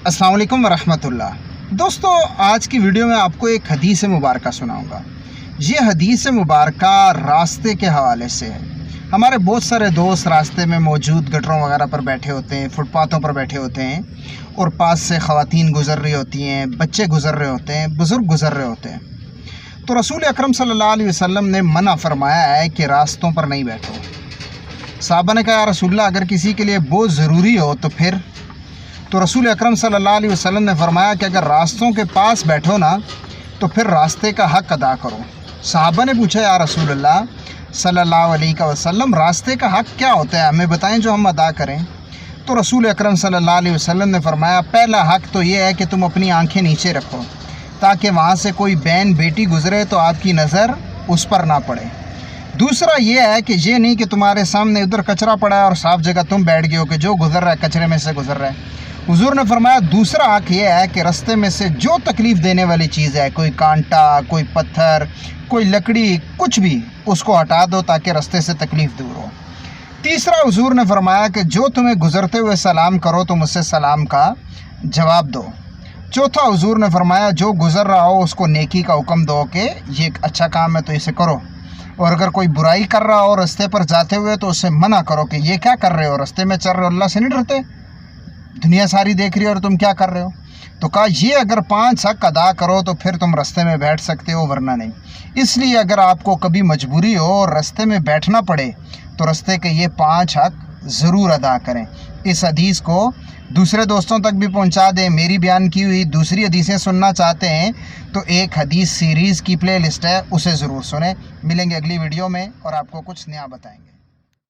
अस्सलाम वालेकुम वरहमतुल्लाह। दोस्तों, आज की वीडियो में आपको एक हदीस मुबारक सुनाऊंगा। ये हदीस मुबारक रास्ते के हवाले से है। हमारे बहुत सारे दोस्त रास्ते में मौजूद गटरों वगैरह पर बैठे होते हैं, फुटपाथों पर बैठे होते हैं और पास से ख़वातीन गुज़र रही होती हैं, बच्चे गुज़र रहे होते हैं, बुज़ुर्ग गुज़र रहे होते हैं। तो रसूल अकरम सल्लल्लाहु अलैहि वसल्लम ने मना फरमाया है कि रास्तों पर नहीं बैठो। साहबा ने कहा, या रसूलल्लाह, अगर किसी के लिए बहुत ज़रूरी हो तो फिर? तो रसूल अकरम सल्लल्लाहु अलैहि वसल्लम ने फरमाया कि अगर रास्तों के पास बैठो ना तो फिर रास्ते का हक़ अदा करो। साहबा ने पूछा, या रसूलल्लाह सल्लल्लाहु अलैहि वसल्लम, रास्ते का हक़ क्या होता है, हमें बताएं जो हम अदा करें। तो रसूल अकरम सल्लल्लाहु अलैहि वसल्लम ने फरमाया, पहला हक़ तो ये है कि तुम अपनी आंखें नीचे रखो ताकि वहाँ से कोई बहन बेटी गुज़रे तो आपकी नज़र उस पर ना पड़े। दूसरा ये है कि ये नहीं कि तुम्हारे सामने उधर कचरा पड़ा है और साफ़ जगह तुम बैठ गए हो कि जो गुज़र रहा है कचरे में से गुज़र रहा है। हुजूर ने फरमाया, दूसरा हक़ ये है कि रास्ते में से जो तकलीफ़ देने वाली चीज़ है, कोई कांटा, कोई पत्थर, कोई लकड़ी, कुछ भी, उसको हटा दो ताकि रास्ते से तकलीफ़ दूर हो। तीसरा हुजूर ने फरमाया कि जो तुम्हें गुज़रते हुए सलाम करो तुम उससे सलाम का जवाब दो। चौथा हुजूर ने फरमाया, जो गुज़र रहा हो उसको नेकी का हुक्म दो कि ये एक अच्छा काम है तो इसे करो, और अगर कोई बुराई कर रहा हो रास्ते पर जाते हुए तो उससे मना करो कि ये क्या कर रहे हो, रास्ते में चल रहे हो, अल्लाह से नहीं डरते, दुनिया सारी देख रही है और तुम क्या कर रहे हो। तो कहा, ये अगर 5 हक़ अदा करो तो फिर तुम रास्ते में बैठ सकते हो, वरना नहीं। इसलिए अगर आपको कभी मजबूरी हो और रास्ते में बैठना पड़े तो रास्ते के ये 5 हक़ ज़रूर अदा करें। इस हदीस को दूसरे दोस्तों तक भी पहुंचा दें। मेरी बयान की हुई दूसरी हदीसें सुनना चाहते हैं तो एक हदीस सीरीज़ की प्ले लिस्ट है, उसे ज़रूर सुनें। मिलेंगे अगली वीडियो में और आपको कुछ नया बताएंगे।